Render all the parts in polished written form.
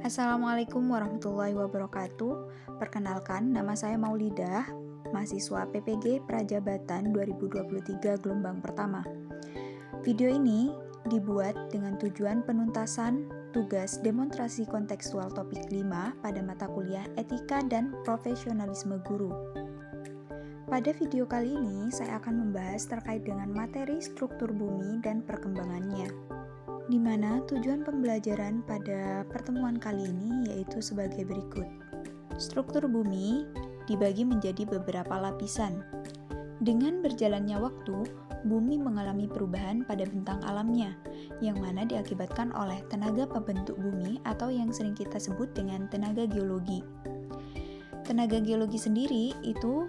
Assalamualaikum warahmatullahi wabarakatuh. Perkenalkan, nama saya Maulidah, mahasiswa PPG Prajabatan 2023 gelombang pertama. Video ini dibuat dengan tujuan penuntasan tugas demonstrasi kontekstual topik 5 pada mata kuliah Etika dan Profesionalisme Guru. Pada video kali ini, saya akan membahas terkait dengan materi struktur bumi dan perkembangannya, di mana tujuan pembelajaran pada pertemuan kali ini yaitu sebagai berikut. Struktur bumi dibagi menjadi beberapa lapisan. Dengan berjalannya waktu, bumi mengalami perubahan pada bentang alamnya, yang mana diakibatkan oleh tenaga pembentuk bumi atau yang sering kita sebut dengan tenaga geologi. Tenaga geologi sendiri itu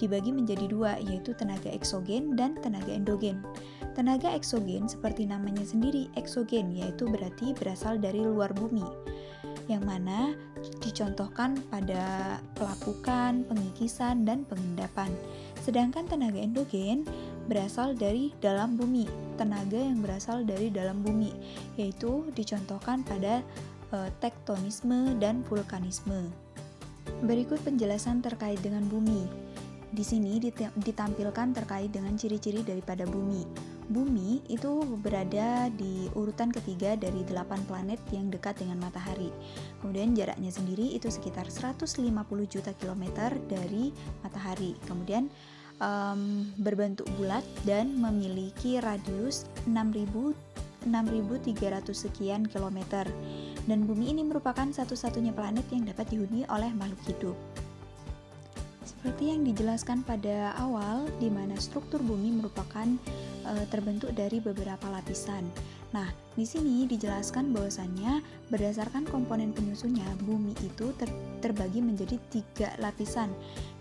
dibagi menjadi dua, yaitu tenaga eksogen dan tenaga endogen. Tenaga eksogen seperti namanya sendiri eksogen, yaitu berarti berasal dari luar bumi, yang mana dicontohkan pada pelapukan, pengikisan, dan pengendapan. Sedangkan tenaga endogen berasal dari dalam bumi, tenaga yang berasal dari dalam bumi, yaitu dicontohkan pada tektonisme dan vulkanisme. Berikut penjelasan terkait dengan bumi. Di sini ditampilkan terkait dengan ciri-ciri daripada bumi. Bumi itu berada di urutan ketiga dari 8 planet yang dekat dengan matahari. Kemudian jaraknya sendiri itu sekitar 150 juta kilometer dari matahari. Kemudian berbentuk bulat dan memiliki radius 6.300 sekian kilometer. Dan bumi ini merupakan satu-satunya planet yang dapat dihuni oleh makhluk hidup. Seperti yang dijelaskan pada awal, di mana struktur bumi merupakan terbentuk dari beberapa lapisan. Nah, di sini dijelaskan bahwasannya berdasarkan komponen penyusunnya, bumi itu terbagi menjadi 3 lapisan,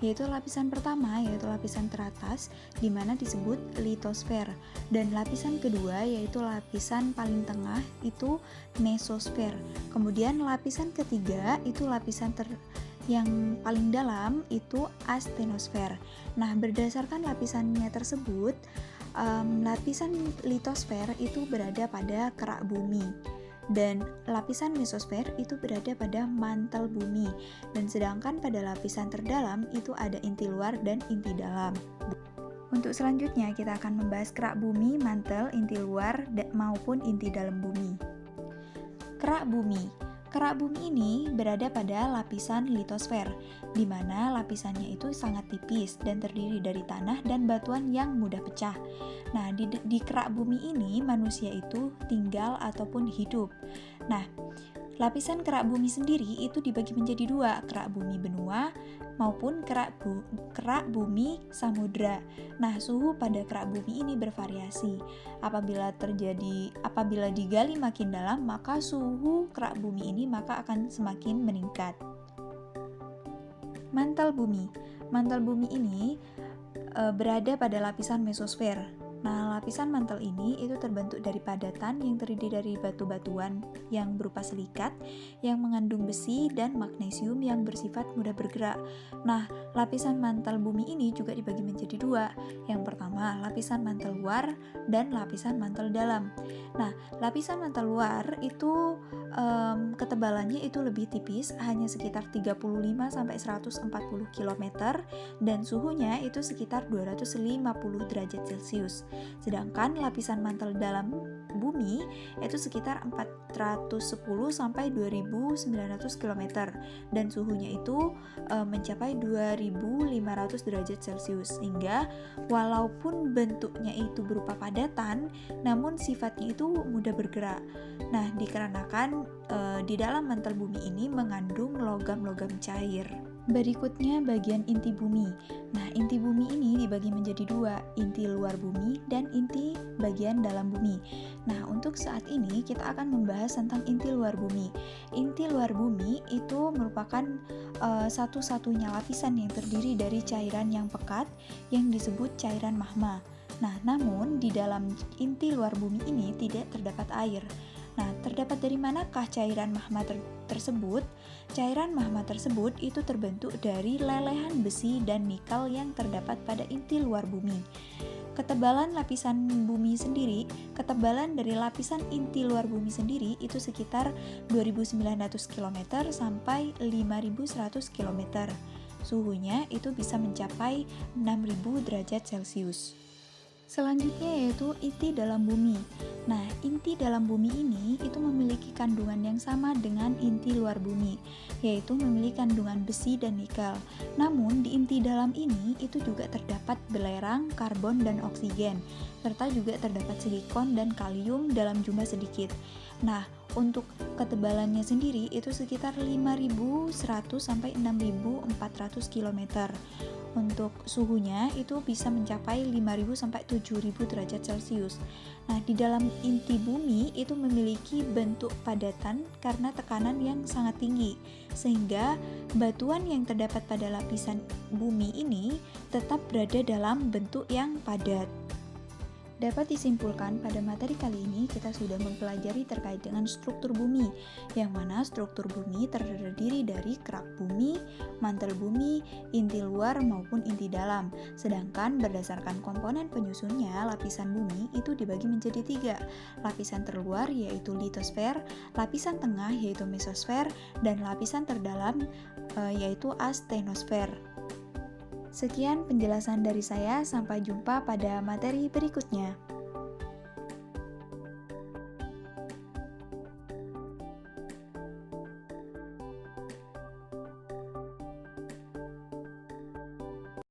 yaitu lapisan pertama yaitu lapisan teratas, di mana disebut litosfer, dan lapisan kedua yaitu lapisan paling tengah itu mesosfer. Kemudian lapisan ketiga itu lapisan yang paling dalam itu astenosfer. Nah, berdasarkan lapisannya tersebut, lapisan litosfer itu berada pada kerak bumi, dan lapisan mesosfer itu berada pada mantel bumi, dan sedangkan pada lapisan terdalam itu ada inti luar dan inti dalam. Untuk selanjutnya kita akan membahas kerak bumi, mantel, inti luar, maupun inti dalam bumi. Kerak bumi. Kerak bumi ini berada pada lapisan litosfer, di mana lapisannya itu sangat tipis dan terdiri dari tanah dan batuan yang mudah pecah. Nah, di kerak bumi ini manusia itu tinggal ataupun hidup. Nah, lapisan kerak bumi sendiri itu dibagi menjadi 2, kerak bumi benua maupun kerak bumi samudra. Nah, suhu pada kerak bumi ini bervariasi. Apabila digali makin dalam, maka suhu kerak bumi ini maka akan semakin meningkat. Mantel bumi. Mantel bumi ini berada pada lapisan mesosfer. Nah, lapisan mantel ini itu terbentuk dari padatan yang terdiri dari batu-batuan yang berupa silikat yang mengandung besi dan magnesium yang bersifat mudah bergerak. Nah, lapisan mantel bumi ini juga dibagi menjadi 2. Yang pertama, lapisan mantel luar dan lapisan mantel dalam. Nah, lapisan mantel luar itu ketebalannya itu lebih tipis, hanya sekitar 35-140 km, dan suhunya itu sekitar 250 derajat Celcius. Sedangkan lapisan mantel dalam bumi itu sekitar 410-2900 km, dan suhunya itu mencapai 2500 derajat Celcius, sehingga walaupun bentuknya itu berupa padatan, namun sifatnya itu mudah bergerak. Nah, dikarenakan di dalam mantel bumi ini mengandung logam-logam cair. Berikutnya bagian inti bumi. Nah, inti bumi ini dibagi menjadi 2, inti luar bumi dan inti bagian dalam bumi. Nah, untuk saat ini kita akan membahas tentang inti luar bumi. Inti luar bumi itu merupakan satu-satunya lapisan yang terdiri dari cairan yang pekat yang disebut cairan magma. Nah, namun di dalam inti luar bumi ini tidak terdapat air. Nah, terdapat dari manakah cairan magma tersebut? Cairan magma tersebut itu terbentuk dari lelehan besi dan nikel yang terdapat pada inti luar bumi. ketebalan lapisan bumi sendiri, ketebalan dari lapisan inti luar bumi sendiri itu sekitar 2.900 km sampai 5.100 km. Suhunya itu bisa mencapai 6.000 derajat Celcius. Selanjutnya yaitu inti dalam bumi. Nah, inti dalam bumi ini itu memiliki kandungan yang sama dengan inti luar bumi, yaitu memiliki kandungan besi dan nikel. Namun, di inti dalam ini itu juga terdapat belerang, karbon, dan oksigen, serta juga terdapat silikon dan kalium dalam jumlah sedikit. Nah, untuk ketebalannya sendiri itu sekitar 5.100 sampai 6.400 km. Untuk suhunya itu bisa mencapai 5.000 sampai 7.000 derajat Celcius. Nah, di dalam inti bumi itu memiliki bentuk padatan karena tekanan yang sangat tinggi, sehingga batuan yang terdapat pada lapisan bumi ini tetap berada dalam bentuk yang padat. Dapat disimpulkan pada materi kali ini kita sudah mempelajari terkait dengan struktur bumi, yang mana struktur bumi terdiri dari kerak bumi, mantel bumi, inti luar maupun inti dalam. Sedangkan berdasarkan komponen penyusunnya, lapisan bumi itu dibagi menjadi 3. Lapisan terluar yaitu litosfer, lapisan tengah yaitu mesosfer, dan lapisan terdalam yaitu astenosfer. Sekian penjelasan dari saya, sampai jumpa pada materi berikutnya.